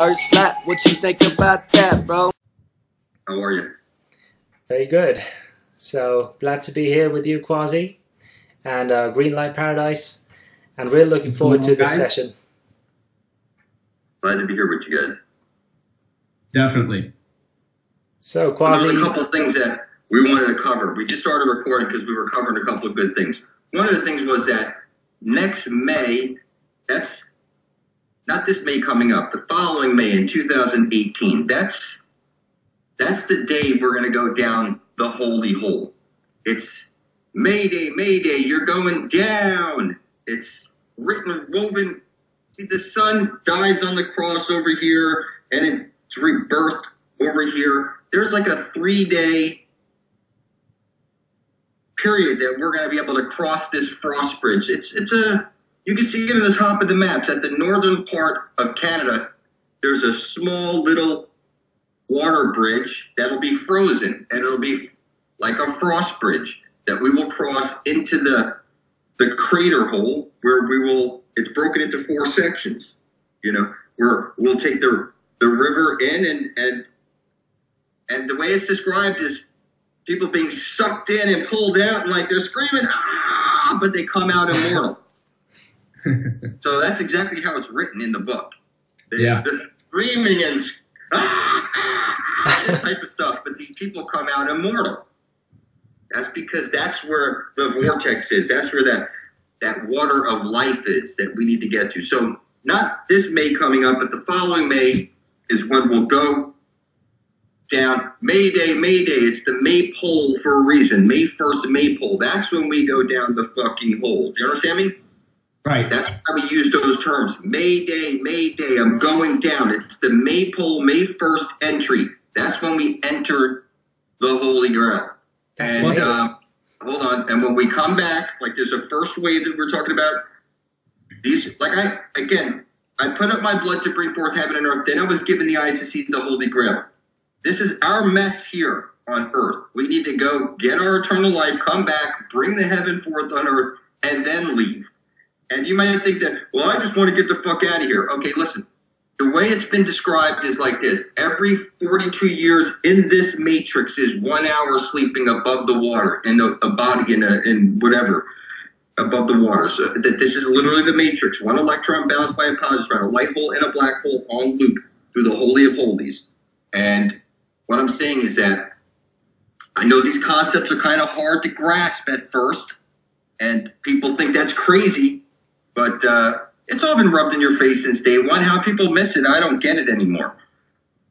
Earth's flat, what you think about that, bro? How are you? Very good. So glad to be here with you, Quasi, and Green Light Paradise, and we're looking forward to this session. Glad to be here with you guys. Definitely. So Quasi, there's a couple of things that we wanted to cover. We just started recording because we were covering a couple of good things. One of the things was that next May, that's not this May coming up, the following May in 2018, that's the day we're going to go down the holy hole. It's Mayday, Mayday, you're going down. It's written, woven. See, the sun dies on the cross over here, and it's rebirthed over here. There's like a 3-day period that we're going to be able to cross this frost bridge. You can see it in the top of the maps. At the northern part of Canada, there's a small little water bridge that'll be frozen, and it'll be like a frost bridge that we will cross into the crater hole where it's broken into 4 sections, where we'll take the river in, and the way it's described is people being sucked in and pulled out, and like they're screaming, ah, but they come out immortal. So that's exactly how it's written in the book. The screaming and this type of stuff, but these people come out immortal. That's because that's where the vortex is. That's where that water of life is that we need to get to. So not this May coming up, but the following May is when we'll go down. Mayday, Mayday. It's the maypole for a reason. May 1st maypole. That's when we go down the fucking hole. Do you understand me? Right. That's why we use those terms. Mayday, Mayday, I'm going down. It's the maypole, May 1st entry. That's when we enter the Holy Grail. And hold on. And when we come back, like there's a first wave that we're talking about. I put up my blood to bring forth heaven and earth. Then I was given the eyes to see the Holy Grail. This is our mess here on earth. We need to go get our eternal life, come back, bring the heaven forth on earth, and then leave. And you might think that, well, I just want to get the fuck out of here. Okay, listen. The way it's been described is like this. Every 42 years in this matrix is 1 hour sleeping above the water in a body in whatever, above the water. So this is literally the matrix. 1 electron bounced by a positron, a white hole and a black hole on loop through the Holy of Holies. And what I'm saying is that I know these concepts are kind of hard to grasp at first, and people think that's crazy. But it's all been rubbed in your face since day one. How people miss it, I don't get it anymore.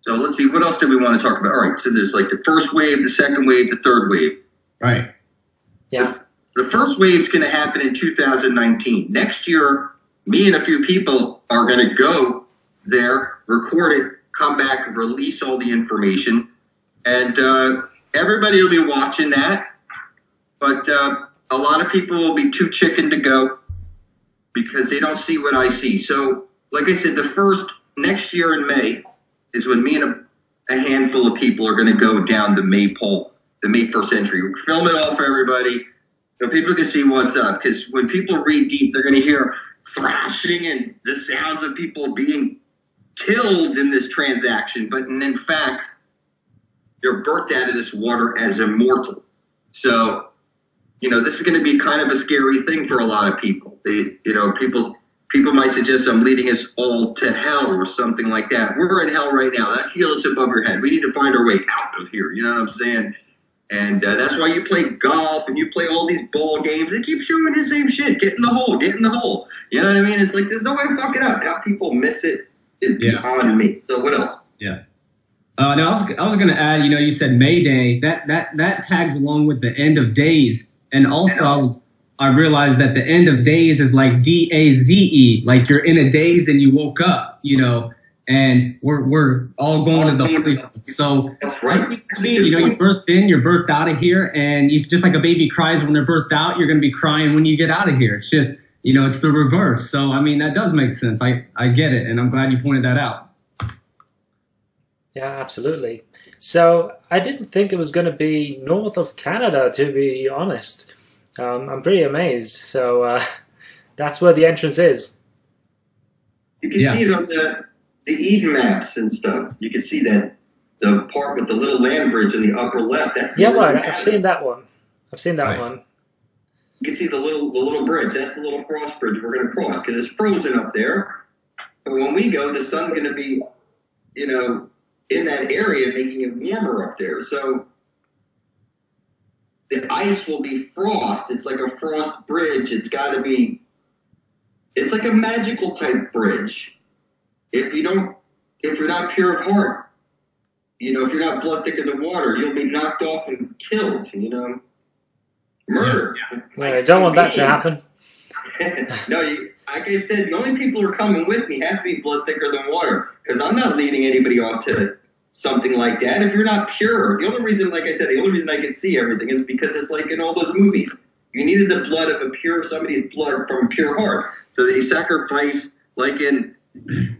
So let's see, what else do we want to talk about? All right, so there's like the first wave, the second wave, the third wave. Right. Yeah. The first wave is going to happen in 2019. Next year, me and a few people are going to go there, record it, come back, release all the information. And everybody will be watching that. But a lot of people will be too chicken to go, because they don't see what I see. So, like I said, next year in May is when me and a handful of people are going to go down the maypole, the May 1st entry. We'll film it all for everybody so people can see what's up. Because when people read deep, they're going to hear thrashing and the sounds of people being killed in this transaction. But in fact, they're birthed out of this water as immortal. So, this is going to be kind of a scary thing for a lot of people. People might suggest I'm leading us all to hell or something like that. We're in hell right now. That's healers above your head. We need to find our way out of here. You know what I'm saying? And that's why you play golf and you play all these ball games. They keep showing the same shit. Get in the hole. Get in the hole. You know what I mean? It's like there's no way to fuck it up. How people miss it is beyond me. So what else? Yeah. Now I was going to add. You said Mayday. That tags along with the end of days. And also, I realized that the end of days is like DAZE, like you're in a daze and you woke up, and we're all going to the holy. So that's right. You're birthed in, you're birthed out of here, and it's just like a baby cries when they're birthed out. You're going to be crying when you get out of here. It's just, it's the reverse. So I mean, that does make sense. I get it, and I'm glad you pointed that out. Yeah, absolutely. So I didn't think it was going to be north of Canada, to be honest. I'm pretty amazed. So that's where the entrance is. You can see it on the Eden maps and stuff. You can see that the part with the little land bridge in the upper left. That's Yeah, right. I've seen that one. I've seen that one. You can see the little bridge. That's the little frost bridge we're going to cross because it's frozen up there. But when we go, the sun's going to be, you know, in that area, making it warmer up there. So the ice will be frost. It's like a frost bridge. It's got to be. It's like a magical type bridge. If you're not pure of heart, you know, if you're not blood thicker than water, you'll be knocked off and killed. You know. Murder. Yeah. I don't want that to happen. No, like I said, the only people who are coming with me have to be blood thicker than water because I'm not leading anybody off to something like that. If you're not pure, the only reason, like I said, the only reason I can see everything is because it's like in all those movies. You needed the blood of somebody's blood from a pure heart. So they sacrifice, like in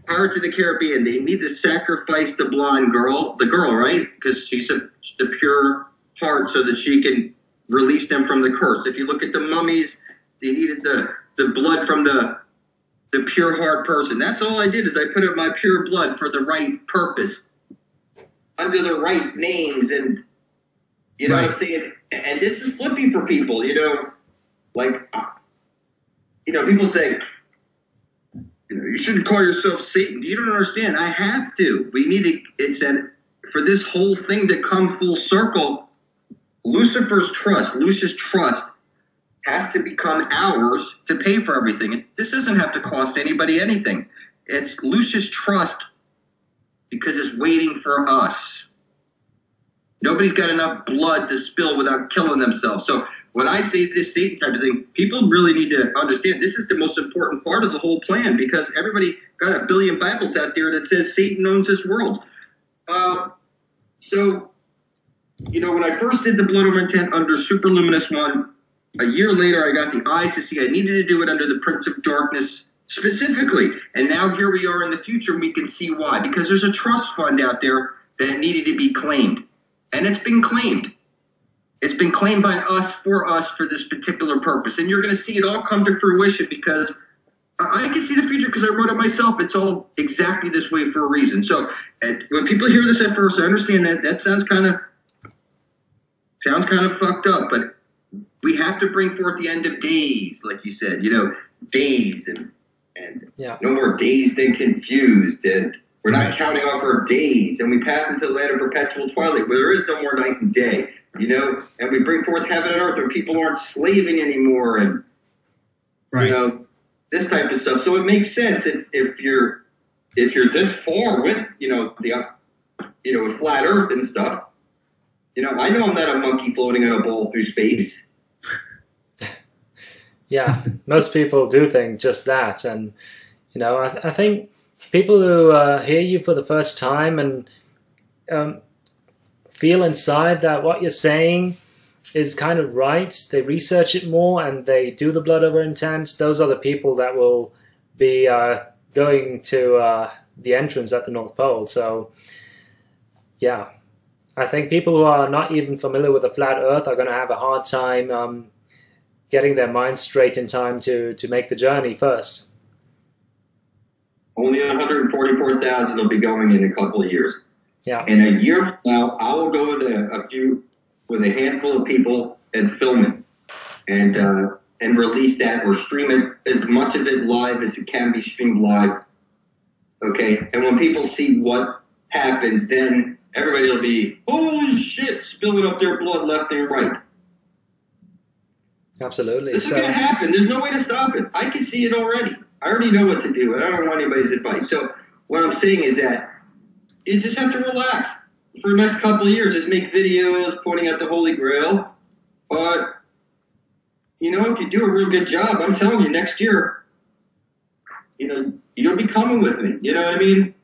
Pirates of the Caribbean, they need to sacrifice the blonde girl, right? Because she's the pure heart so that she can release them from the curse. If you look at the mummies, they needed the blood from the pure heart person. That's all I did is I put in my pure blood for the right purpose, under the right names, and you know what I'm saying? And this is flippy for people, you know, like, you know, people say, you know, you shouldn't call yourself Satan. You don't understand. I have to. We need to, it's that for this whole thing to come full circle, Lucifer's trust has to become ours to pay for everything. This doesn't have to cost anybody anything. It's Lucifer's trust because it's waiting for us. Nobody's got enough blood to spill without killing themselves. So when I say this Satan type of thing, people really need to understand this is the most important part of the whole plan because everybody got a billion Bibles out there that says Satan owns this world. So, you know, when I first did the blood over intent under Superluminous 1, a year later I got the eyes to see I needed to do it under the Prince of Darkness specifically. And now here we are in the future and we can see why. Because there's a trust fund out there that needed to be claimed. And it's been claimed. It's been claimed by us for this particular purpose. And you're going to see it all come to fruition because I can see the future because I wrote it myself. It's all exactly this way for a reason. So when people hear this at first, I understand that sounds kind of fucked up, but we have to bring forth the end of days, like you said, you know, days and no more dazed and confused. And we're not counting off our days. And we pass into the land of perpetual twilight where there is no more night and day, you know, and we bring forth heaven and earth where people aren't slaving anymore. And, you know, this type of stuff. So it makes sense if you're this far with, you know, with flat earth and stuff. You know, I know I'm not a monkey floating on a ball through space. Yeah, most people do think just that. And, you know, I think people who hear you for the first time and feel inside that what you're saying is kind of right, they research it more and they do the blood over intent, those are the people that will be going to the entrance at the North Pole. So, yeah. I think people who are not even familiar with the flat earth are going to have a hard time getting their minds straight in time to make the journey first. Only 144,000 will be going in a couple of years. Yeah. In a year from now, I will go with a handful of people and film it and release that or stream it, as much of it live as it can be streamed live. Okay? And when people see what happens, then everybody will be, holy shit, spilling up their blood left and right. Absolutely. This is going to happen. There's no way to stop it. I can see it already. I already know what to do, and I don't want anybody's advice. So what I'm saying is that you just have to relax for the next couple of years. Just make videos pointing at the Holy Grail. But, you know, if you do a real good job, I'm telling you, next year, you know, you'll be coming with me. You know what I mean?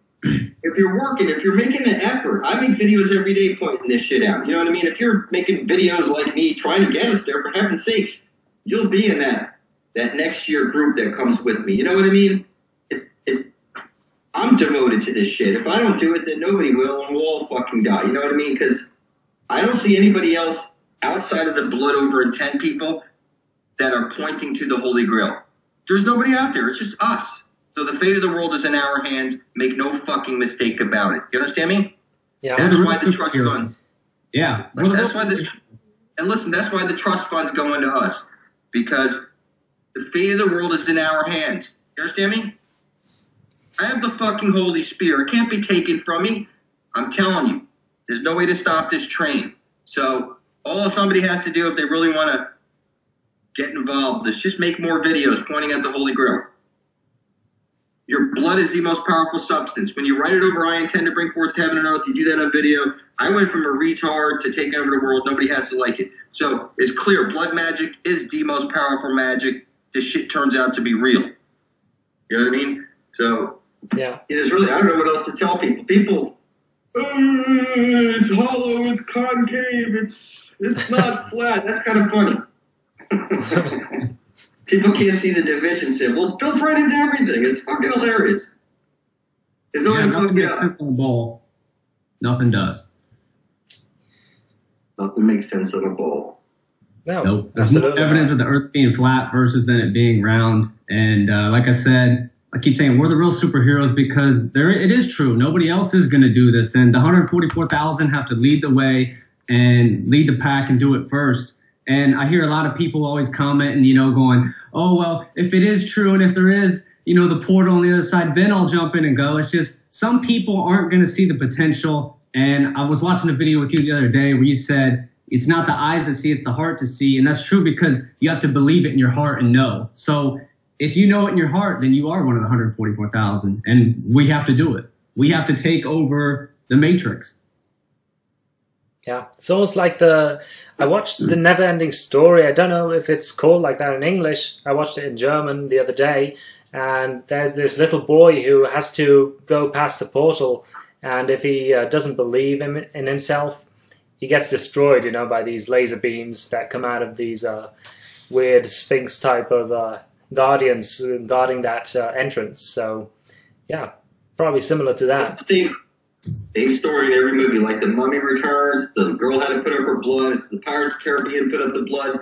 If you're working, if you're making an effort, I make videos every day pointing this shit out. You know what I mean? If you're making videos like me trying to get us there, for heaven's sakes, you'll be in that next year group that comes with me. You know what I mean? I'm devoted to this shit. If I don't do it, then nobody will, and we'll all fucking die. You know what I mean? Because I don't see anybody else outside of the blood over intent people that are pointing to the Holy Grail. There's nobody out there. It's just us. So the fate of the world is in our hands. Make no fucking mistake about it. You understand me? Yeah. That's why the trust funds. Yeah. That's why this. And listen, that's why the trust funds go into us, because the fate of the world is in our hands. You understand me? I have the fucking Holy Spirit. It can't be taken from me. I'm telling you, there's no way to stop this train. So all somebody has to do if they really want to get involved is just make more videos pointing at the Holy Grail. Your blood is the most powerful substance. When you write it over, I intend to bring forth heaven and earth, you do that on video. I went from a retard to taking over the world. Nobody has to like it. So it's clear. Blood magic is the most powerful magic. This shit turns out to be real. You know what I mean? So yeah, it is really, I don't know what else to tell people. People, it's hollow, it's concave, it's not flat. That's kind of funny. People can't see the division symbol. It's built right into everything. It's fucking hilarious. There's no way to fuck it up. Ball. Nothing does. Nothing makes sense on a ball. No, nope. There's more evidence of the Earth being flat versus than it being round. And like I said, I keep saying we're the real superheroes because it is true. Nobody else is going to do this. And the 144,000 have to lead the way and lead the pack and do it first. And I hear a lot of people always commenting, going, oh, well, if it is true and if there is, the portal on the other side, then I'll jump in and go. It's just some people aren't going to see the potential. And I was watching a video with you the other day where you said it's not the eyes that see, it's the heart to see. And that's true because you have to believe it in your heart and know. So if you know it in your heart, then you are one of the 144,000. And we have to do it. We have to take over the Matrix. Yeah, it's almost like I watched The Never-Ending Story. I don't know if it's called like that in English. I watched it in German the other day, and there's this little boy who has to go past the portal, and if he doesn't believe in himself, he gets destroyed, by these laser beams that come out of these weird Sphinx type of guardians guarding that entrance. So, yeah, probably similar to that. Same story in every movie, like The Mummy Returns, the girl had to put up her blood, it's the Pirates of the Caribbean put up the blood.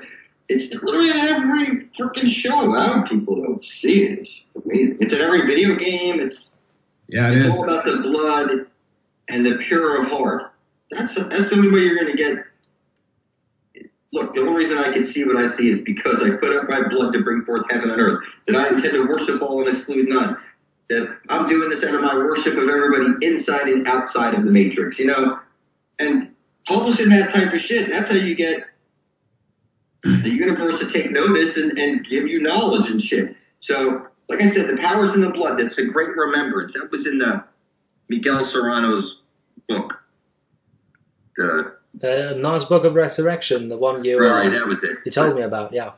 It's literally in every freaking show. How people don't see it. It's amazing. It's in every video game. It's all about the blood and the pure of heart. That's the only way you're going to get. Look, the only reason I can see what I see is because I put up my blood to bring forth heaven and earth. That I intend to worship all and exclude none. That I'm doing this out of my worship of everybody inside and outside of the Matrix, and publishing that type of shit, that's how you get the universe to take notice and give you knowledge and shit. So, like I said, the power's in the blood. That's a great remembrance. That was in Miguel Serrano's book. The Nas Book of Resurrection, the one you right, that was it. You told me about, yeah.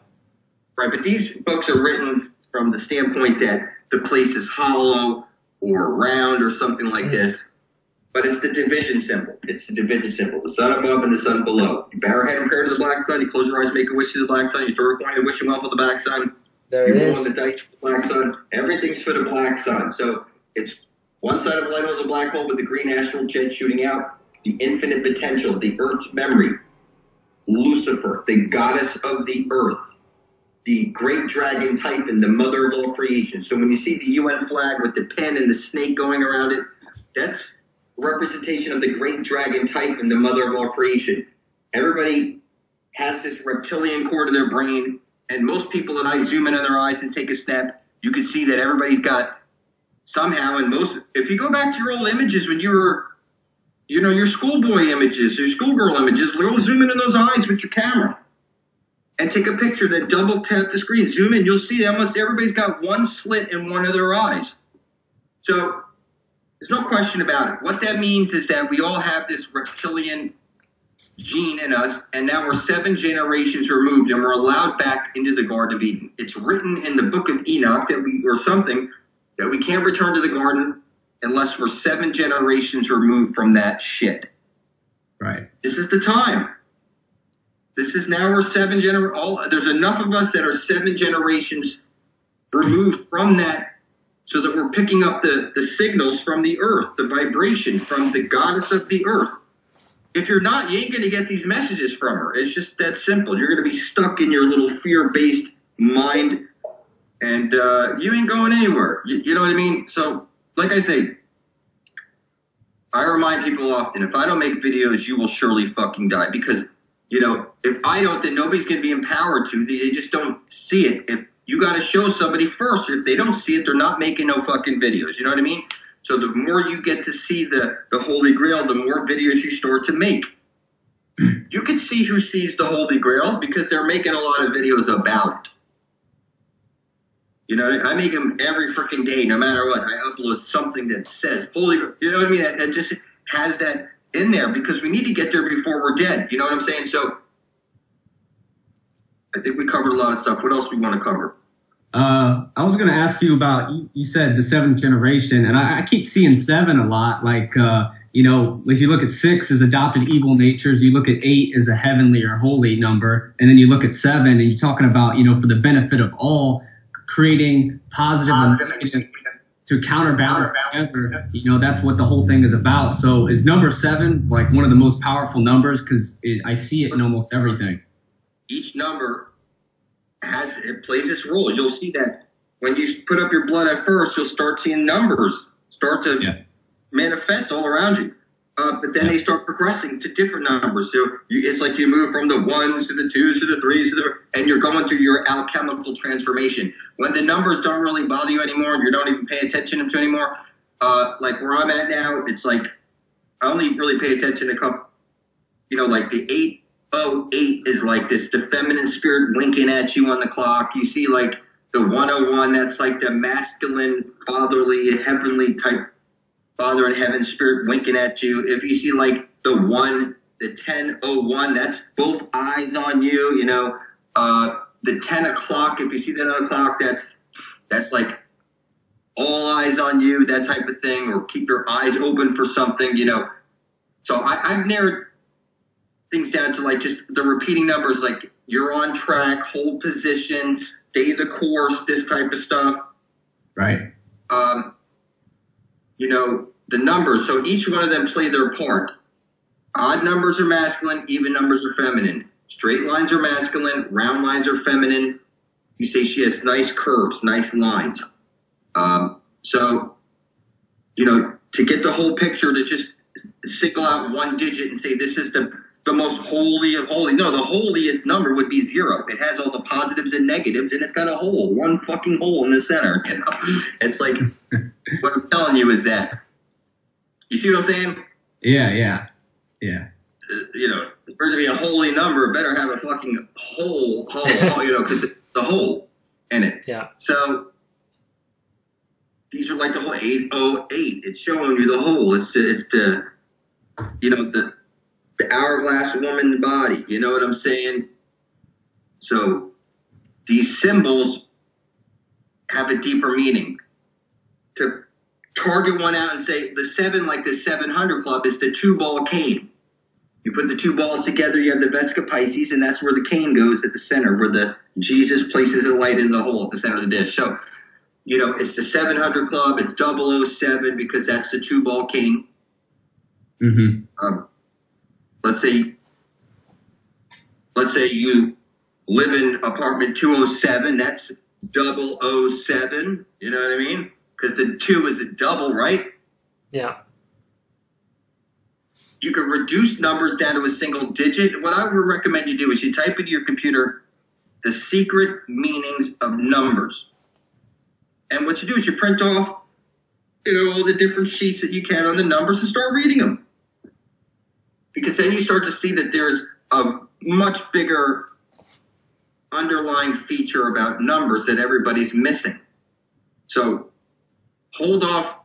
Right, but these books are written from the standpoint that the place is hollow or round or something like this. But it's the division symbol. It's the division symbol. The sun above and the sun below. You bow your head in prayer to the black sun. You close your eyes, make a wish to the black sun. You throw a coin and wish him well for the black sun. There you it roll is. on the dice for the black sun. Everything's for the black sun. So it's one side of a light hole is a black hole with the green astral jet shooting out. The infinite potential, the earth's memory. Lucifer, the goddess of the earth. The great dragon Typhon, the mother of all creation. So when you see the UN flag with the pen and the snake going around it, that's a representation of the great dragon Typhon, the mother of all creation. Everybody has this reptilian core to their brain, and most people that I zoom in on their eyes and take a snap, you can see that everybody's got somehow, and if you go back to your old images when you were, your schoolboy images, your schoolgirl images, go zoom in on those eyes with your camera. And take a picture, then double tap the screen, zoom in, you'll see everybody's got one slit in one of their eyes. So there's no question about it. What that means is that we all have this reptilian gene in us, and now we're 7 generations removed, and we're allowed back into the Garden of Eden. It's written in the Book of Enoch that we can't return to the garden unless we're 7 generations removed from that shit. Right. This is the time. This is now we're 7 generations. There's enough of us that are 7 generations removed from that, so that we're picking up the signals from the earth, the vibration from the goddess of the earth. If you're not, you ain't going to get these messages from her. It's just that simple. You're going to be stuck in your little fear-based mind and you ain't going anywhere. You know what I mean? So, like I say, I remind people often, if I don't make videos, you will surely fucking die. Because, you know, if I don't, then nobody's going to be empowered to. They just don't see it. If you got to show somebody first. If they don't see it, they're not making no fucking videos. You know what I mean? So the more you get to see the Holy Grail, the more videos you start to make. You can see who sees the Holy Grail because they're making a lot of videos about it. You know, I make them every freaking day, no matter what. I upload something that says Holy Grail. You know what I mean? That just has that in there because we need to get there before we're dead. You know what I'm saying? So I think we covered a lot of stuff. What else do we want to cover? I was going to ask you about, you said the seventh generation, and I keep seeing 7 a lot. Like, you know, if you look at 6 as adopted evil natures, you look at 8 as a heavenly or holy number, and then you look at 7 and you're talking about, you know, for the benefit of all, creating positive and negative to counterbalance together. You know, that's what the whole thing is about. So is number 7 like one of the most powerful numbers? Because I see it in almost everything. Each number it plays its role. You'll see that when you put up your blood at first, you'll start seeing numbers start to manifest all around you. But then they start progressing to different numbers. So it's like you move from the 1s to the 2s to the 3s and you're going through your alchemical transformation. When the numbers don't really bother you anymore and you don't even pay attention to anymore, like where I'm at now, it's like I only really pay attention to a couple, you know, like the 808 is like this, the feminine spirit winking at you on the clock. You see like the 101, that's like the masculine, fatherly, heavenly type Father in heaven spirit winking at you. If you see like the 1001, that's both eyes on you. You know, the 10 o'clock. If you see the 10 o'clock, that's like all eyes on you, that type of thing. Or keep your eyes open for something. You know, so I've narrowed things down to like just the repeating numbers, like you're on track, hold position, stay the course, this type of stuff. Right. You know, the numbers. So each one of them play their part. Odd numbers are masculine, even numbers are feminine. Straight lines are masculine, round lines are feminine. You say she has nice curves, nice lines. So, you know, to get the whole picture, to just single out one digit and say this is the most holy of holy. No, the holiest number would be 0. It has all the positives and negatives, and it's got a hole, one fucking hole in the center. You know? It's like, what I'm telling you is that, you see what I'm saying? Yeah. You know, for it to be a holy number, it better have a fucking hole, you know, because it's the hole in it. Yeah. So these are like the whole 808. It's showing you the hole. It's the, you know, the hourglass woman body. You know what I'm saying? So these symbols have a deeper meaning. To target one out and say the 7, like the 700 Club, is the 2-ball cane. You put the 2 balls together, you have the Vesica Pisces, and that's where the cane goes at the center, where the Jesus places a light in the hole at the center of the dish. So, you know, it's the 700 Club, it's 007 because that's the 2-ball cane. Mm-hmm. Let's say you live in apartment 207, that's 007, you know what I mean? Because the 2 is a double, right? Yeah. You can reduce numbers down to a single digit. What I would recommend you do is you type into your computer the secret meanings of numbers. And what you do is you print off, you know, all the different sheets that you can on the numbers and start reading them. Because then you start to see that there's a much bigger underlying feature about numbers that everybody's missing. So hold off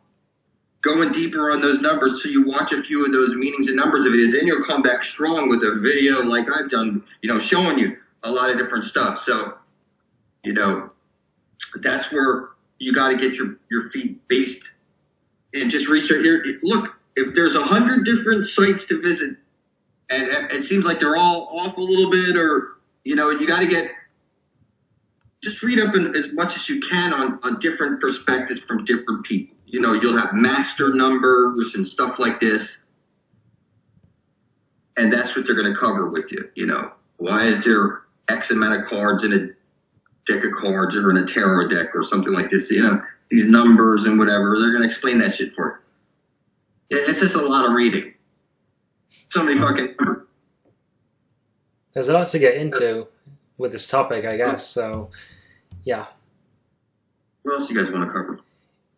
going deeper on those numbers till you watch a few of those meanings and numbers of it is, then you'll come back strong with a video like I've done, you know, showing you a lot of different stuff. So, you know, that's where you got to get your feet based and just research. Look, if there's 100 different sites to visit and it seems like they're all off a little bit, or, you know, you got to just read up as much as you can on different perspectives from different people. You know, you'll have master numbers and stuff like this. And that's what they're going to cover with you. You know, why is there X amount of cards in deck of cards or in a tarot deck or something like this, you know, these numbers and whatever. They're going to explain that shit for you. It's just a lot of reading. So many fucking numbers. There's a lot to get into with this topic, I guess. So, yeah. What else do you guys want to cover?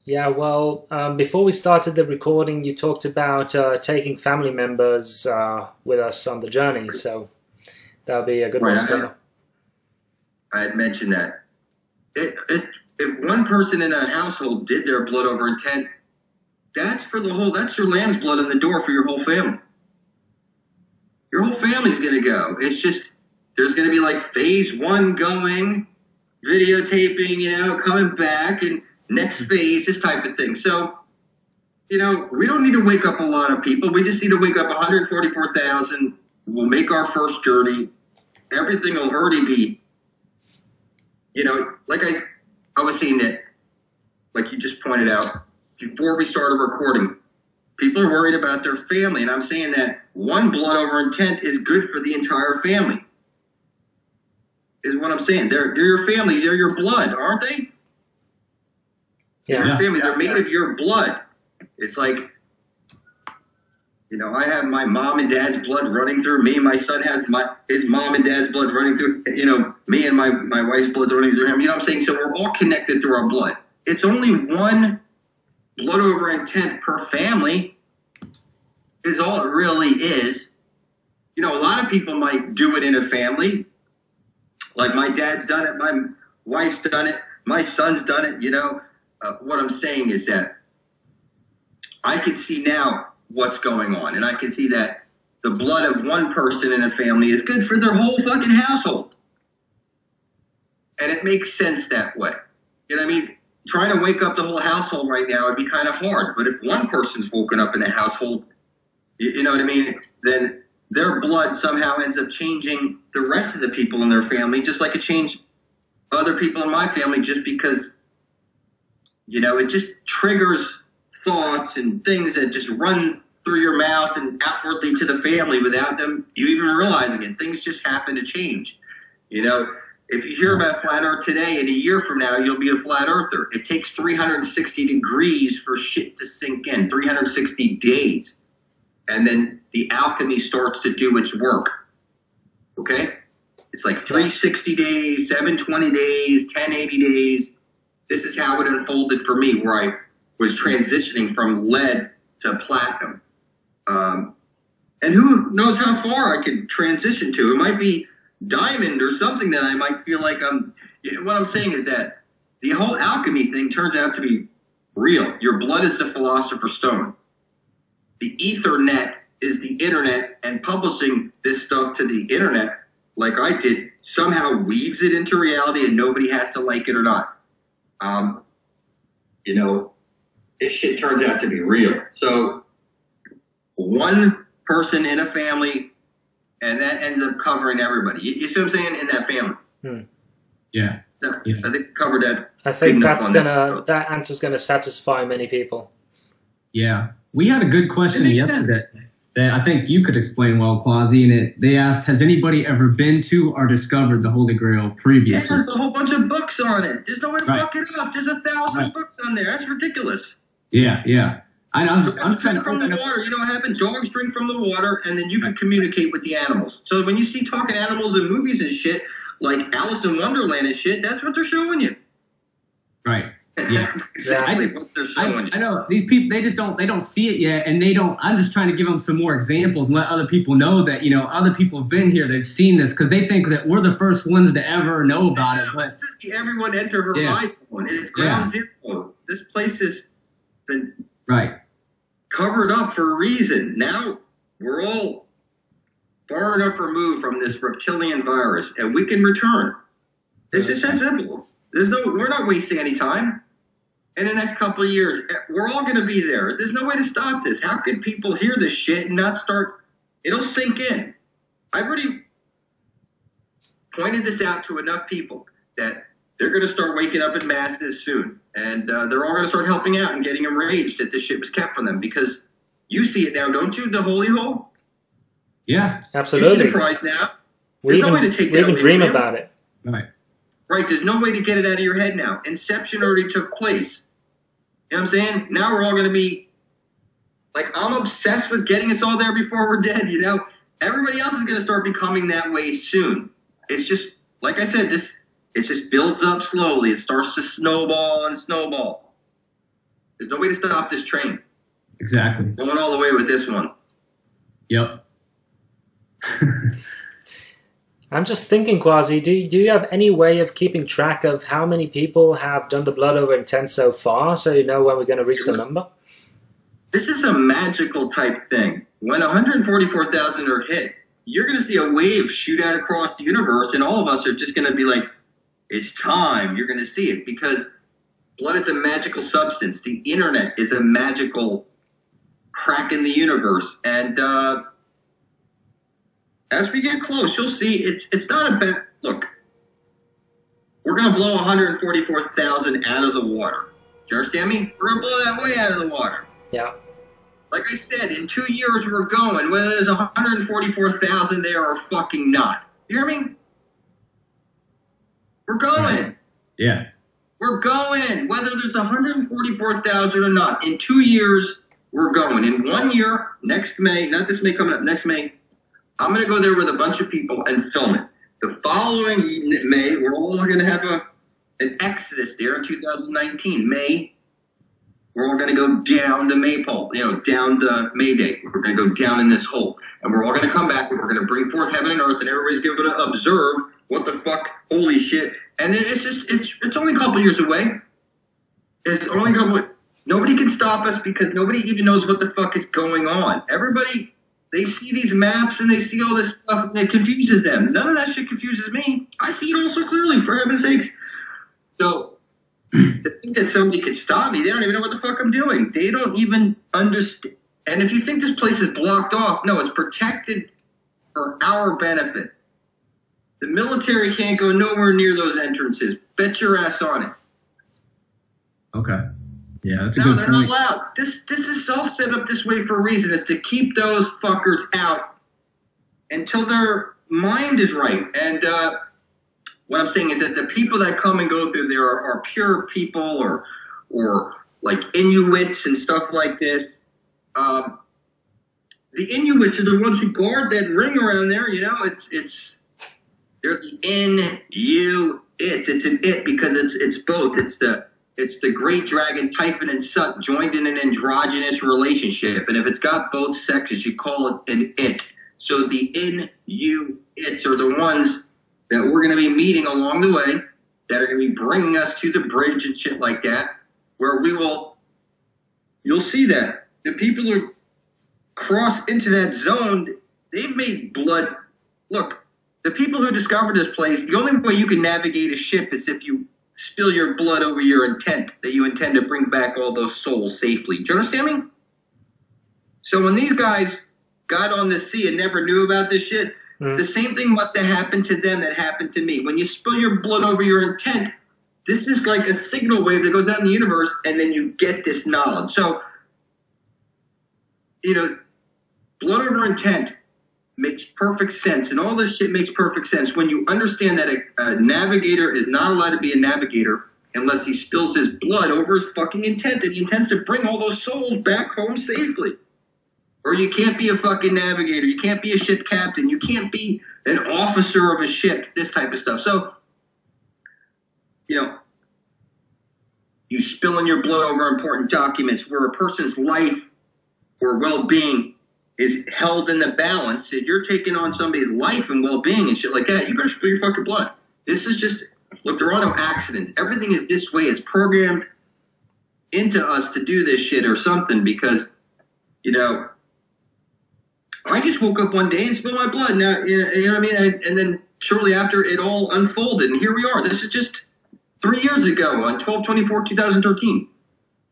Yeah, well, before we started the recording, you talked about taking family members with us on the journey. So that'll be a good one to cover. I had mentioned that. If one person in a household did their blood over intent, that's your lamb's blood in the door for your whole family. Your whole family's going to go. It's just, there's going to be like phase 1 going, videotaping, you know, coming back, and next phase, this type of thing. So, you know, we don't need to wake up a lot of people. We just need to wake up 144,000. We'll make our first journey. Everything will already be, you know, like I was saying that, like you just pointed out, before we started recording, people are worried about their family. And I'm saying that one blood over intent is good for the entire family. Is what I'm saying. They're your family. They're your blood, aren't they? Yeah. Your family. They're made of your blood. It's like, you know, I have my mom and dad's blood running through me. My son has his mom and dad's blood running through, you know, me and my wife's blood running through him. You know what I'm saying? So we're all connected through our blood. It's only one blood over intent per family is all it really is. You know, a lot of people might do it in a family. Like my dad's done it, my wife's done it, my son's done it, you know. What I'm saying is that I can see now what's going on, and I can see that the blood of one person in a family is good for their whole fucking household. And it makes sense that way. You know what I mean? Trying to wake up the whole household right now would be kind of hard. But if one person's woken up in a household, you know what I mean, then their blood somehow ends up changing the rest of the people in their family, just like it changed other people in my family, just because, you know, it just triggers thoughts and things that just run through your mouth and outwardly to the family without you even realizing it. Things just happen to change. You know, if you hear about flat earth today, in a year from now, you'll be a flat earther. It takes 360 degrees for shit to sink in, 360 days. And then the alchemy starts to do its work. Okay? It's like 360 days, 720 days, 1080 days. This is how it unfolded for me, where I was transitioning from lead to platinum. And who knows how far I could transition to. It might be diamond or something that I might feel like what I'm saying is that the whole alchemy thing turns out to be real. Your blood is the philosopher's stone. The Ethernet is the internet, and publishing this stuff to the internet, like I did, somehow weaves it into reality, and nobody has to like it or not. You know, this shit turns out to be real. So one person in a family, and that ends up covering everybody. You see what I'm saying? In that family. Yeah. So, yeah. I think covered that. I think that answer's gonna satisfy many people. Yeah. We had a good question yesterday that I think you could explain well, Quasi. And they asked, has anybody ever been to or discovered the Holy Grail previously? Yeah, there's a whole bunch of books on it. There's no way to fuck it up. There's 1,000 books on there. That's ridiculous. Yeah. I'm trying to from the water. You know what happened? Dogs drink from the water, and then you can communicate with the animals. So when you see talking animals in movies and shit, like Alice in Wonderland and shit, that's what they're showing you. Right. Yeah. Exactly what they're showing you. I know these people. They don't see it yet, and they don't. I'm just trying to give them some more examples and let other people know that, you know, other people have been here. They've seen this, because they think that we're the first ones to ever know about it. But everyone enter Horizon. It's ground zero. This place has been covered up for a reason. Now we're all far enough removed from this reptilian virus, and we can return. It's just that simple. We're not wasting any time. In the next couple of years, we're all going to be there. There's no way to stop this. How could people hear this shit and not start? It'll sink in. I've already pointed this out to enough people that they're going to start waking up in masses soon. And they're all going to start helping out and getting enraged that this shit was kept from them, because you see it now, don't you? The holy hole? Yeah. Absolutely. You see the prize now. We even dream about it. Right. Right? There's no way to get it out of your head now. Inception already took place. You know what I'm saying? Now we're all going to be, like, I'm obsessed with getting us all there before we're dead, you know? Everybody else is going to start becoming that way soon. It's just, like I said, it just builds up slowly. It starts to snowball and snowball. There's no way to stop this train. Exactly. Going all the way with this one. Yep. I'm just thinking, Quasi, do you have any way of keeping track of how many people have done the blood over intent so far, so you know when we're going to reach the number? This is a magical type thing. When 144,000 are hit, you're going to see a wave shoot out across the universe, and all of us are just going to be like, it's time. You're going to see it, because blood is a magical substance. The internet is a magical crack in the universe. And as we get close, you'll see it's not a bad look. We're going to blow 144,000 out of the water. Do you understand me? We're going to blow that way out of the water. Yeah. Like I said, in 2 years we're going. Whether there's 144,000 there or fucking not. You hear me? We're going. Yeah. We're going. Whether there's 144,000 or not. In 2 years, we're going. In 1 year, next May, not this May coming up, next May, I'm going to go there with a bunch of people and film it. The following May, we're all going to have an exodus there in 2019. May, we're all going to go down the maypole, down the Mayday. We're going to go down in this hole. And we're all going to come back and we're going to bring forth heaven and earth, and everybody's going to observe what the fuck, holy shit. And it's only a couple years away. It's only a couple. Nobody can stop us because nobody even knows what the fuck is going on. Everybody, they see these maps and they see all this stuff and it confuses them. None of that shit confuses me. I see it all so clearly, for heaven's sakes. So, to think that somebody could stop me, they don't even know what the fuck I'm doing. They don't even understand. And if you think this place is blocked off, no, it's protected for our benefit. The military can't go nowhere near those entrances. Bet your ass on it. Okay. Yeah, that's a good point. No, they're not allowed. This is all set up this way for a reason. It's to keep those fuckers out until their mind is right. And what I'm saying is that the people that come and go through there are pure people or like Inuits and stuff like this. The Inuits are the ones who guard that ring around there. They're the Inuits. It's an it because it's both. It's the great dragon Typhon and Sut joined in an androgynous relationship, and if it's got both sexes, you call it an it. So the Inuits are the ones that we're going to be meeting along the way, that are going to be bringing us to the bridge and shit like that, where you'll see that. The people who cross into that zone, they've made blood. Look, the people who discovered this place, the only way you can navigate a ship is if you spill your blood over your intent, that you intend to bring back all those souls safely. Do you understand me? So when these guys got on the sea and never knew about this shit, the same thing must have happened to them that happened to me. When you spill your blood over your intent, this is like a signal wave that goes out in the universe, and then you get this knowledge. So, blood over intent makes perfect sense, and all this shit makes perfect sense when you understand that a navigator is not allowed to be a navigator unless he spills his blood over his fucking intent, and he intends to bring all those souls back home safely. Or you can't be a fucking navigator. You can't be a ship captain. You can't be an officer of a ship, this type of stuff. So, you spilling your blood over important documents where a person's life or well-being is held in the balance. If you're taking on somebody's life and well-being and shit like that, you better spill your fucking blood. This is just, look, there are no accidents. Everything is this way. It's programmed into us to do this shit or something because, I just woke up one day and spilled my blood. Now, you know what I mean? And then shortly after, it all unfolded. And here we are. This is just 3 years ago on 12/24/2013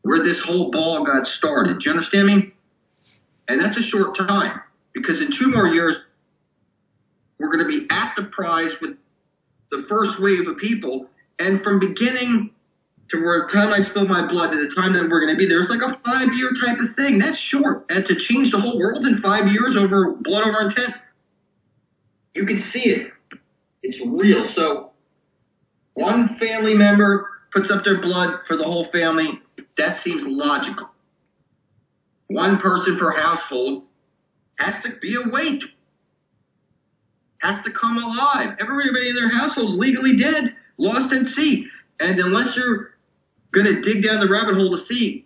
where this whole ball got started. Do you understand me? And that's a short time because in 2 more years, we're going to be at the prize with the first wave of people. And from beginning to where the time I spill my blood to the time that we're going to be there, it's like a 5-year type of thing. That's short. And to change the whole world in 5 years over blood over intent, you can see it. It's real. So One family member puts up their blood for the whole family. That seems logical. One person per household has to be awake, has to come alive. Everybody in their household is legally dead, lost at sea. And unless you're going to dig down the rabbit hole to see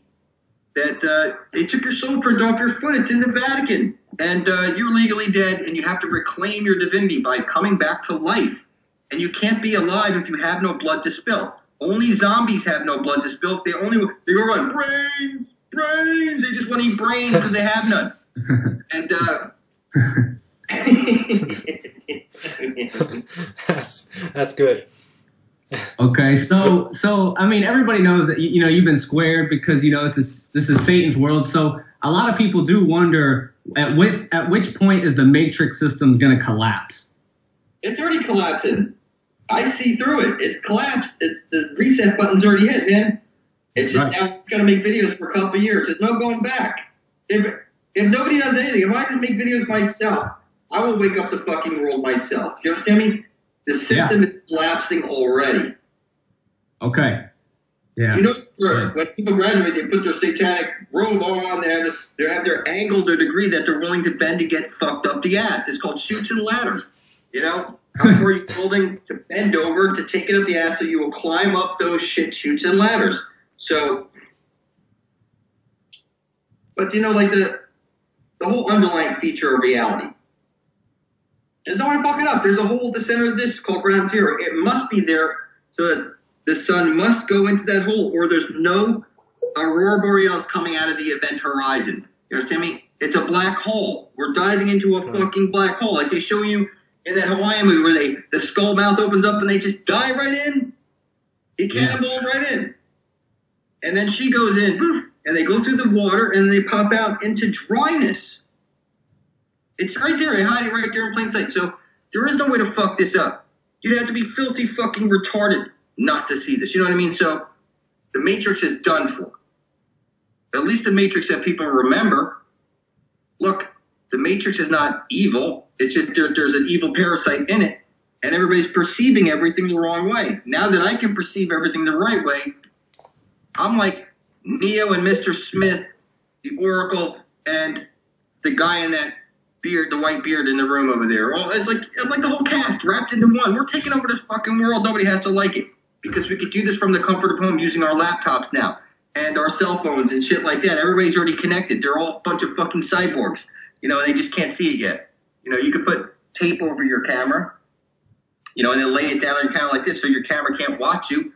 that they took your soul for a doctor's foot, it's in the Vatican. And you're legally dead, and you have to reclaim your divinity by coming back to life. And you can't be alive if you have no blood to spill. Only zombies have no blood to spill. They go run, brains. They just want to eat brains because they have none. And that's good. Okay, so I mean, everybody knows that you've been squared because this is Satan's world. So a lot of people do wonder at which point is the matrix system going to collapse? It's already collapsing. I see through it. It's collapsed. It's the reset button's already hit, man. It's just now it's going to make videos for a couple of years. There's no going back. If nobody does anything, if I just make videos myself, I will wake up the fucking world myself. Do you understand me? The system is collapsing already. Okay. Yeah. When people graduate, they put their satanic robe on. They have their angle, their degree that they're willing to bend to get fucked up the ass. It's called chutes and ladders. How are you building to bend over to take it up the ass so you will climb up those shit chutes and ladders? So, but like the whole underlying feature of reality. There's no one to fuck it up. There's a hole at the center of this called ground zero. It must be there so that the sun must go into that hole, or there's no aurora borealis coming out of the event horizon. You understand me? It's a black hole. We're diving into a fucking black hole, like they show you in that Hawaiian movie where the skull mouth opens up and they just dive right in. He cannonballs right in. And then she goes in, and they go through the water, and they pop out into dryness. It's right there. I hide it right there in plain sight. So there is no way to fuck this up. You'd have to be filthy fucking retarded not to see this. You know what I mean? So the Matrix is done for. At least the Matrix that people remember. Look, the Matrix is not evil. It's just there's an evil parasite in it, and everybody's perceiving everything the wrong way. Now that I can perceive everything the right way, I'm like Neo and Mr. Smith, the Oracle, and the guy in that beard, the white beard in the room over there. Oh, it's like the whole cast wrapped into one. We're taking over this fucking world. Nobody has to like it because we could do this from the comfort of home using our laptops now and our cell phones and shit like that. Everybody's already connected. They're all a bunch of fucking cyborgs. They just can't see it yet. You could put tape over your camera, and then lay it down on your camera like this so your camera can't watch you.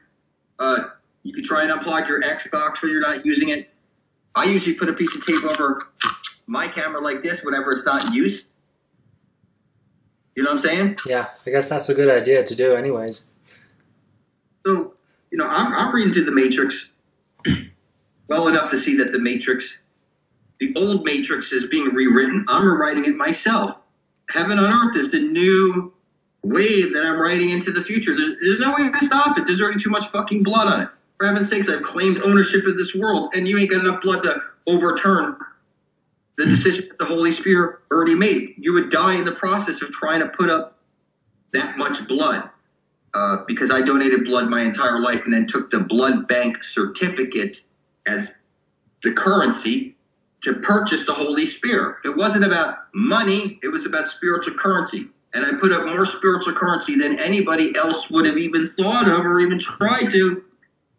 You could try and unplug your Xbox when you're not using it. I usually put a piece of tape over my camera like this whenever it's not in use. You know what I'm saying? Yeah, I guess that's a good idea to do anyways. So, I'm reading through the Matrix well enough to see that the old Matrix is being rewritten. I'm rewriting it myself. Heaven on Earth is the new wave that I'm writing into the future. There's no way to stop it. There's already too much fucking blood on it. For heaven's sakes, I've claimed ownership of this world, and you ain't got enough blood to overturn the decision that the Holy Spirit already made. You would die in the process of trying to put up that much blood because I donated blood my entire life and then took the blood bank certificates as the currency to purchase the Holy Spirit. It wasn't about money. It was about spiritual currency. And I put up more spiritual currency than anybody else would have even thought of or even tried to.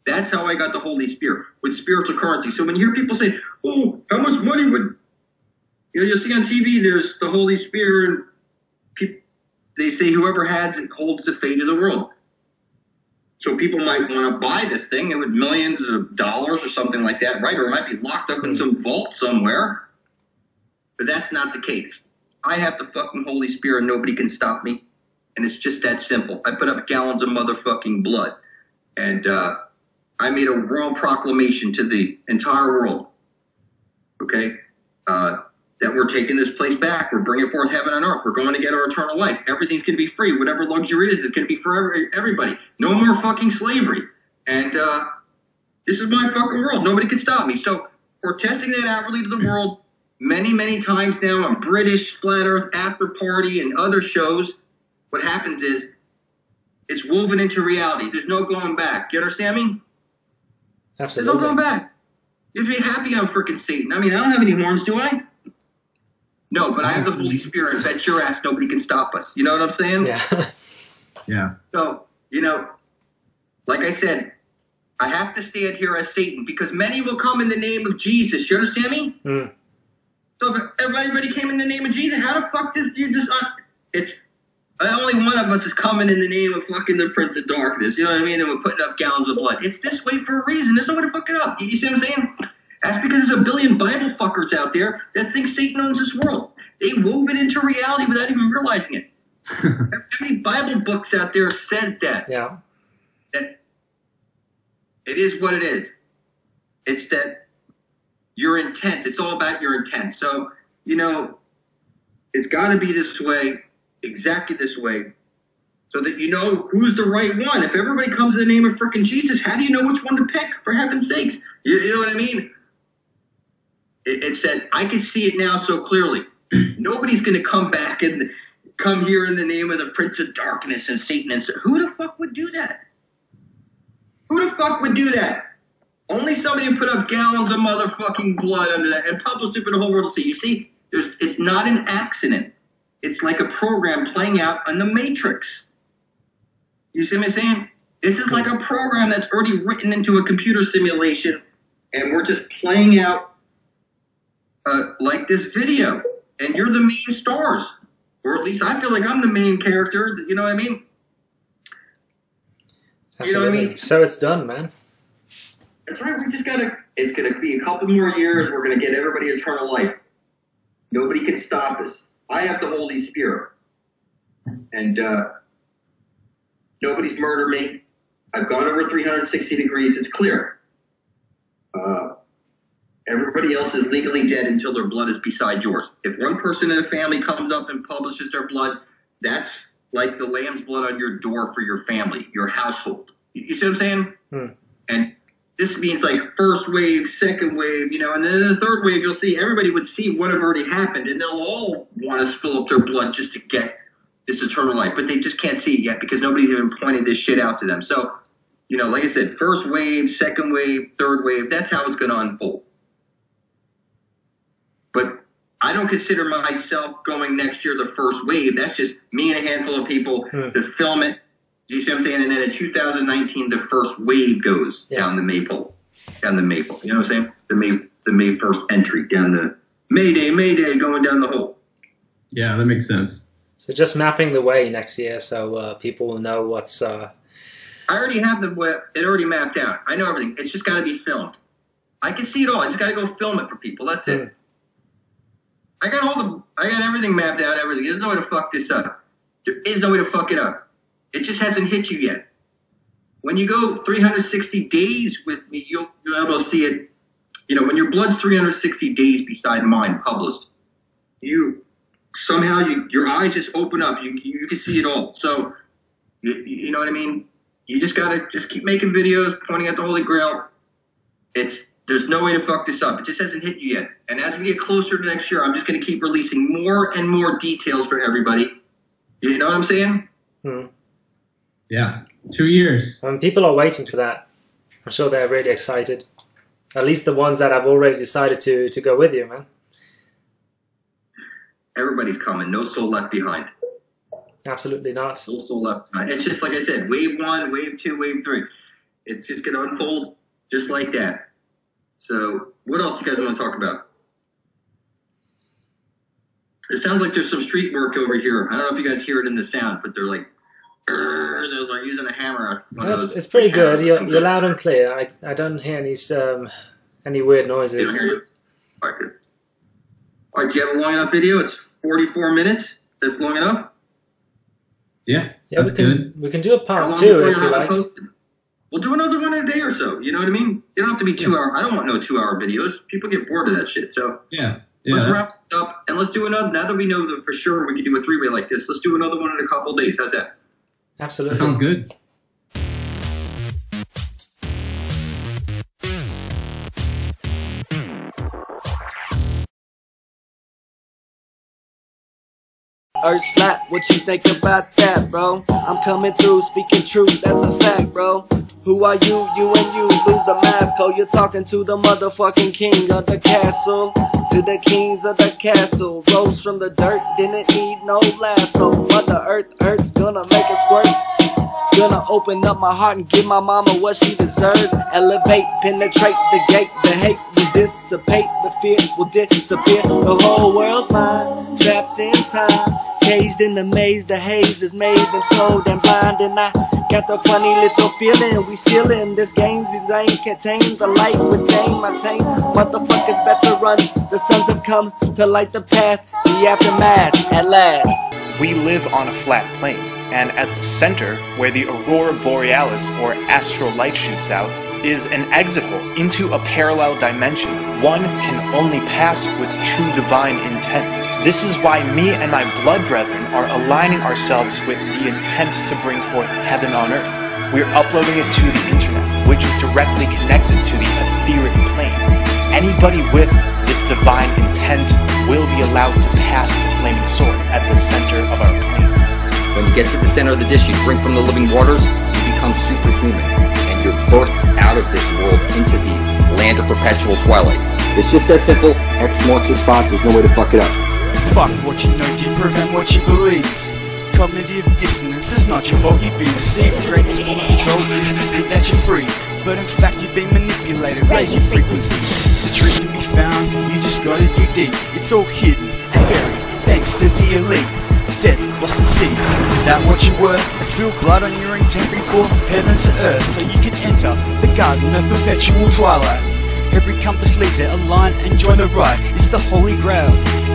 That's how I got the Holy Spirit, with spiritual currency. So when you hear people say, oh, how much money would... you'll see on TV, there's the Holy Spirit. They say whoever has it holds the fate of the world. So people might want to buy this thing with millions of dollars or something like that, right? Or it might be locked up in some vault somewhere. But that's not the case. I have the fucking Holy Spirit. Nobody can stop me. And it's just that simple. I put up gallons of motherfucking blood. And I made a royal proclamation to the entire world. Okay? That we're taking this place back. We're bringing forth heaven on earth. We're going to get our eternal life. Everything's going to be free. Whatever luxury it is going to be for everybody. No more fucking slavery. And this is my fucking world. Nobody can stop me. So we're testing that outwardly to the world many, many times now on British Flat Earth After Party and other shows. What happens is It's woven into reality. There's no going back. You understand me? Absolutely. There's no going back. You'd be happy I'm freaking Satan. I mean, I don't have any horns, do I? No, but I have the Holy Spirit. And bet your ass nobody can stop us. You know what I'm saying? Yeah. Yeah. So, you know, like I said, I have to stand here as Satan because many will come in the name of Jesus. You understand me? Mm. So if everybody came in the name of Jesus, how the fuck does you just... It's... Only one of us is coming in the name of fucking the Prince of Darkness. You know what I mean? And we're putting up gallons of blood. It's this way for a reason. There's no way to fuck it up. You see what I'm saying? That's because there's a billion Bible fuckers out there that think Satan owns this world. They wove it into reality without even realizing it. How many Bible books out there says that? Yeah. That it is what it is. It's that your intent. It's all about your intent. So, you know, it's got to be this way. Exactly this way, so that you know who's the right one. If everybody comes in the name of frickin' Jesus, how do you know which one to pick, for heaven's sakes? You know what I mean? It's that I can see it now so clearly. Nobody's going to come back and come here in the name of the Prince of Darkness and Satan. And so, who the fuck would do that? Who the fuck would do that? Only somebody who put up gallons of motherfucking blood under that and published it for the whole world to see. You see, it's not an accident. It's like a program playing out on the Matrix. You see what I'm saying? This is like a program that's already written into a computer simulation, and we're just playing out like this video. And you're the main stars. Or at least I feel like I'm the main character. You know what I mean? Absolutely. You know what I mean? So it's done, man. That's right. We just got to... It's going to be a couple more years. We're going to get everybody eternal life. Nobody can stop us. I have the Holy Spirit, and nobody's murdered me. I've gone over 360 degrees. It's clear. Everybody else is legally dead until their blood is beside yours. If one person in the family comes up and publishes their blood, that's like the lamb's blood on your door for your family, your household. You see what I'm saying? Hmm. And this means like first wave, second wave, you know, and then the third wave, you'll see everybody would see what had already happened, and they'll all want to spill up their blood just to get this eternal life, but they just can't see it yet because nobody's even pointed this shit out to them. So, you know, like I said, first wave, second wave, third wave, that's how it's going to unfold. But I don't consider myself going next year the first wave. That's just me and a handful of people to film it. You see what I'm saying? And then in 2019, the first wave goes down the Maypole. You know what I'm saying? The May first entry down the Mayday, going down the hole. Yeah, that makes sense. So just mapping the way next year so people will know what's... I already have it already mapped out. I know everything. It's just got to be filmed. I can see it all. I just got to go film it for people. That's it. I got everything mapped out, everything. There's no way to fuck this up. There is no way to fuck it up. It just hasn't hit you yet. When you go 360 days with me, you'll be able to see it. You know, when your blood's 360 days beside mine published, your eyes just open up. You can see it all. So, you know what I mean? You just got to just keep making videos, pointing at the Holy Grail. There's no way to fuck this up. It just hasn't hit you yet. And as we get closer to next year, I'm just going to keep releasing more and more details for everybody. You know what I'm saying? Hmm. Yeah, 2 years. People are waiting for that. I'm sure they're really excited. At least the ones that have already decided to go with you, man. Everybody's coming. No soul left behind. Absolutely not. No soul left behind. It's just like I said, wave 1, wave 2, wave 3. It's just going to unfold just like that. So what else you guys want to talk about? It sounds like there's some street work over here. I don't know if you guys hear it in the sound, but they're like using a hammer. It's pretty good. You're loud and clear. I don't hear any weird noises. You don't hear you? All right, good. All right, do you have a long enough video? It's 44 minutes. That's long enough? Yeah, that's good. We can do a part 2 if you like. Posted? We'll do another one in a day or so. You know what I mean? You don't have to be 2 hour. I don't want no 2 hour videos. People get bored of that shit. So let's wrap this up and let's do another. Now that we know that for sure we can do a 3-way like this, let's do another one in a couple of days. How's that? Absolutely. That sounds good. Earth's flat, what you think about that, bro? I'm coming through, speaking truth, that's a fact, bro. Who are you? You and you, lose the mask. Oh, you're talking to the motherfucking king of the castle. To the kings of the castle. Rose from the dirt, didn't need no lasso. Mother Earth's gonna make it squirt. Gonna open up my heart and give my mama what she deserves. Elevate, penetrate the gate. The hate will dissipate, the fear will disappear. The whole world's mine, trapped in time. Caged in the maze, the haze is made and sold and blind. And I got the funny little feeling, we still in this game. These lanes can't tame the light with name. I tame motherfuckers better run. The sons have come to light the path, the aftermath at last. We live on a flat plane, and at the center, where the aurora borealis or astral light shoots out, is an exit hole into a parallel dimension. One can only pass with true divine intent. This is why me and my blood brethren are aligning ourselves with the intent to bring forth heaven on earth. We're uploading it to the internet, which is directly connected to the etheric plane. Anybody with this divine intent will be allowed to pass the flaming sword at the center of our plane. When you get to the center of the dish, you drink from the living waters, you become superhuman, and you're birthed out of this world into the land of perpetual twilight. It's just that simple. X marks the spot. There's no way to fuck it up. Fuck what you know, deprogram what you believe. Cognitive dissonance is not your fault, you've been deceived. The greatest form of control is to think that you're free, but in fact you've been manipulated. Raise your frequency. The truth can be found, you just gotta dig deep. It's all hidden and buried, thanks to the elite. Dead, lost at sea, is that what you're worth? Spill blood on your intent, bring forth heaven to earth, so you can enter the garden of perpetual twilight. Every compass leads there, align and join the ride. It's the holy grail,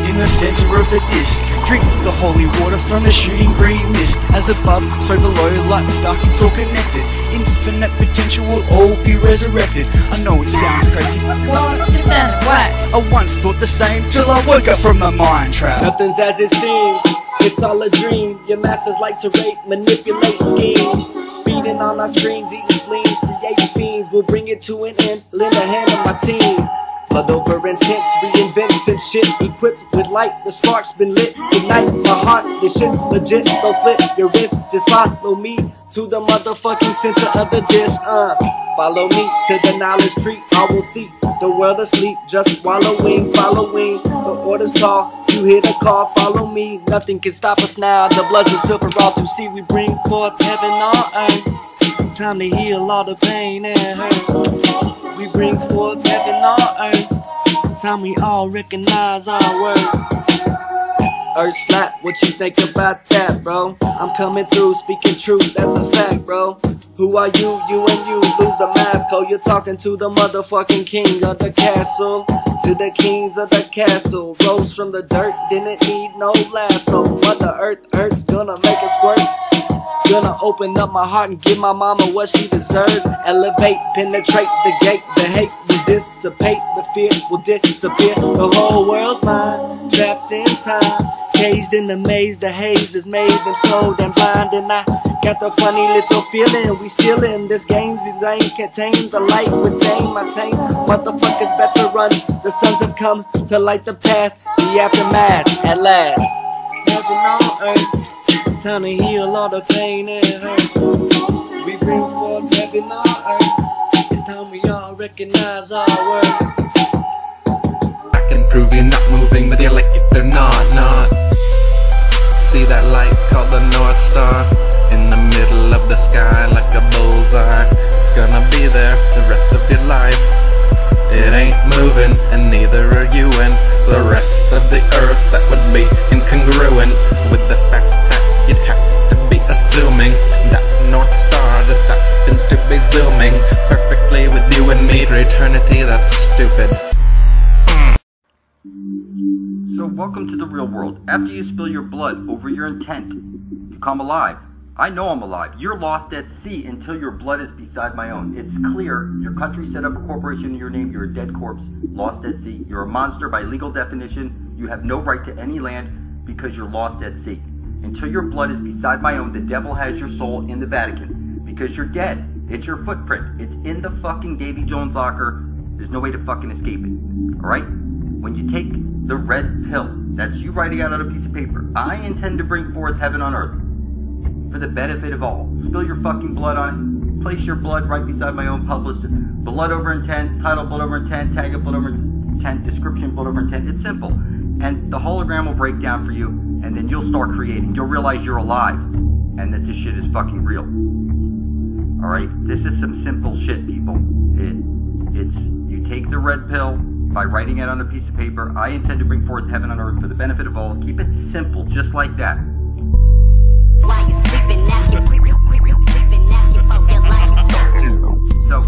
in the center of the disc. Drink the holy water from the shooting green mist. As above, so below, light and dark, it's all connected. Infinite potential will all be resurrected. I know it sounds crazy, but what? You sound whack. I once thought the same, till I woke up from the mind trap. Nothing's as it seems, it's all a dream. Your masters like to rape, manipulate, scheme. Feeding on our streams, eating spleens, creating fiends. We'll bring it to an end, lend a hand on my team. Blood over intense, reinventing shit. Equipped with light, the spark's been lit. Ignite my heart, this shit's legit. Don't slit your wrist, just follow me to the motherfucking center of the dish. Follow me to the knowledge tree. I will see the world asleep, just wallowing, following the orders tall. You hear the call, follow me. Nothing can stop us now. The blood is filled for all to see. We bring forth heaven on earth. Time to heal all the pain and hurt. We bring forth heaven on earth. Time we all recognize our worth. Earth's flat, what you think about that, bro? I'm coming through, speaking truth, that's a fact, bro. Who are you? You and you, lose the mask. Oh, you're talking to the motherfucking king of the castle. To the kings of the castle. Rose from the dirt, didn't need no lasso. Mother Earth's gonna make it squirt. Gonna open up my heart and give my mama what she deserves. Elevate, penetrate the gate. The hate will dissipate, the fear will disappear. The whole world's mine, trapped in time. Caged in the maze, the haze is made and sold and blind. And I got the funny little feeling, we still in this game. These lanes can't tame the light with name. I tame motherfuckers better run. The sons have come to light the path, the aftermath at last. Heaven on earth. Time to heal all the pain and hurt. We bring forth heaven on earth. It's time we all recognize our worth. I can prove you're not moving, but you're like you're not. See that light called the North Star in the middle of the sky like a bullseye. It's gonna be there the rest of your life. It ain't moving, and neither are you and the rest of the earth. That would be incongruent with the fact you'd have to be assuming that North Star just happens to be zooming perfectly with you and me to eternity. That's stupid. So welcome to the real world. After you spill your blood over your intent to come alive, I know I'm alive. You're lost at sea until your blood is beside my own. It's clear. Your country set up a corporation in your name. You're a dead corpse, lost at sea. You're a monster by legal definition. You have no right to any land because you're lost at sea. Until your blood is beside my own, the devil has your soul in the Vatican. Because you're dead. It's your footprint. It's in the fucking Davy Jones locker. There's no way to fucking escape it. Alright? when you take the red pill, that's you writing out on a piece of paper, I intend to bring forth heaven on earth for the benefit of all. Spill your fucking blood on it. Place your blood right beside my own published blood over intent, title blood over intent, tag it blood over intent, description blood over intent. It's simple. And the hologram will break down for you, and then you'll start creating. You'll realize you're alive, and that this shit is fucking real. Alright? This is some simple shit, people. It's, you take the red pill by writing it on a piece of paper. I intend to bring forth heaven on earth for the benefit of all. Keep it simple, just like that. While you sleeping now, you So,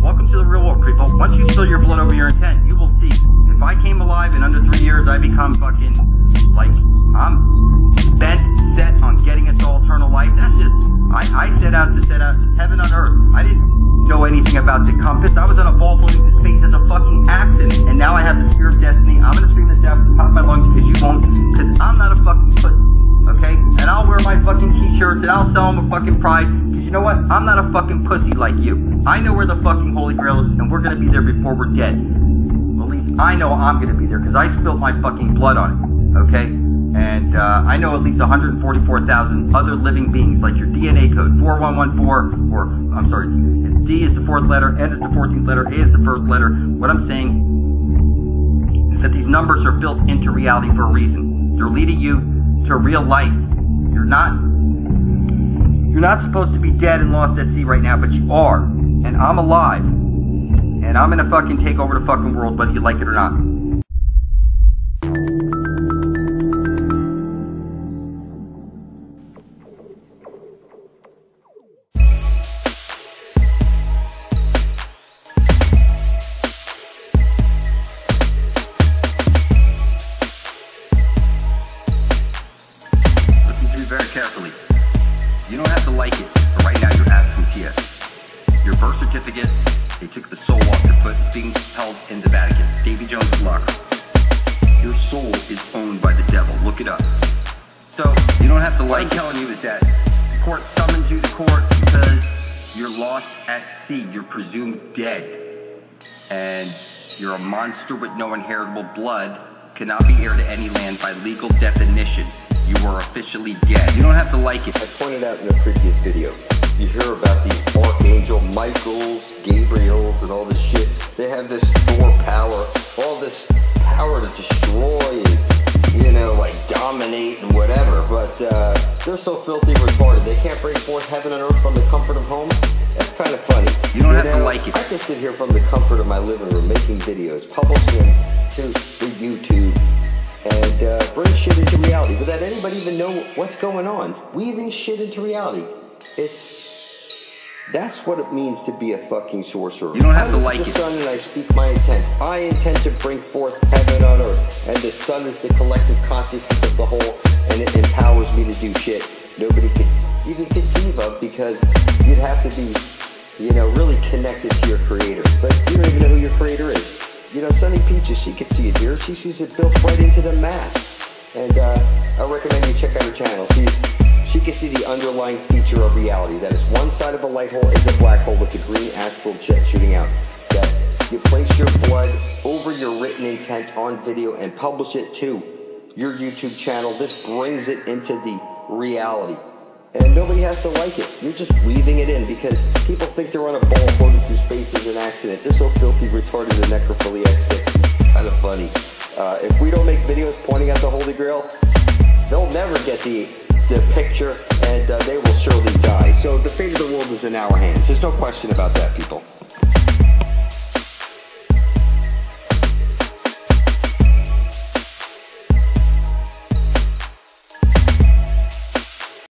welcome to the real world, people. Once you spill your blood over your intent, you will see. If I came alive in under 3 years, I become fucking, like, I'm bent, set on getting us all eternal life. That's just, I set out to set out heaven on earth. I didn't know anything about the compass. I was on a ball floating through space as a fucking accident. And now I have the spear of destiny. I'm gonna scream this out at the top of my lungs because you won't. Because I'm not a fucking pussy. Okay? And I'll wear my fucking t-shirts and I'll sell them with fucking pride. Because you know what? I'm not a fucking pussy like you. I know where the fucking Holy Grail is, and we're gonna be there before we're dead. At least I know I'm gonna be there because I spilled my fucking blood on it. Okay? And I know at least 144,000 other living beings, like your DNA code, 4114, or, I'm sorry, D is the 4th letter, N is the 14th letter, A is the 1st letter. What I'm saying is that these numbers are built into reality for a reason. They're leading you to real life. You're not supposed to be dead and lost at sea right now, but you are. And I'm alive. And I'm gonna fucking take over the fucking world, whether you like it or not. Very carefully. You don't have to like it, but right now you're absentee. Your birth certificate, they took the soul off your foot. It's being held in the Vatican. Davy Jones' locker. Your soul is owned by the devil. Look it up. So, you don't have to like it. What I'm telling you is that the court summoned you to court because you're lost at sea. You're presumed dead. And you're a monster with no inheritable blood. Cannot be heir to any land by legal definition. You are officially dead. You don't have to like it. I pointed out in a previous video, you hear about these Archangel Michaels, Gabriels, and all this shit. They have this Thor power, all this power to destroy and, you know, like dominate and whatever. But they're so filthy retarded, they can't bring forth heaven and earth from the comfort of home. That's kind of funny. You don't have to like it. I can sit here from the comfort of my living room making videos, publishing them to the YouTube, and bring shit into reality without anybody even know what's going on. Weaving shit into reality. That's what it means to be a fucking sorcerer. You don't have to like the it. sun and I speak my intent. I intend to bring forth heaven on earth. And the sun is the collective consciousness of the whole, and it empowers me to do shit nobody could even conceive of, because you'd have to be, you know, really connected to your creator. But you don't even know who your creator is. You know, Sunny Peaches, she could see it here. She sees it built right into the math. And I recommend you check out her channel. She can see the underlying feature of reality. That is, one side of a light hole is a black hole with the green astral jet shooting out. That you place your blood over your written intent on video and publish it to your YouTube channel. This brings it into the reality. And nobody has to like it. You're just weaving it in because people think they're on a ball floating through space as an accident. They're so filthy, retarded, and necrophiliac sick. It's kind of funny. If we don't make videos pointing at the Holy Grail, they'll never get the picture, and they will surely die. So the fate of the world is in our hands. There's no question about that, people.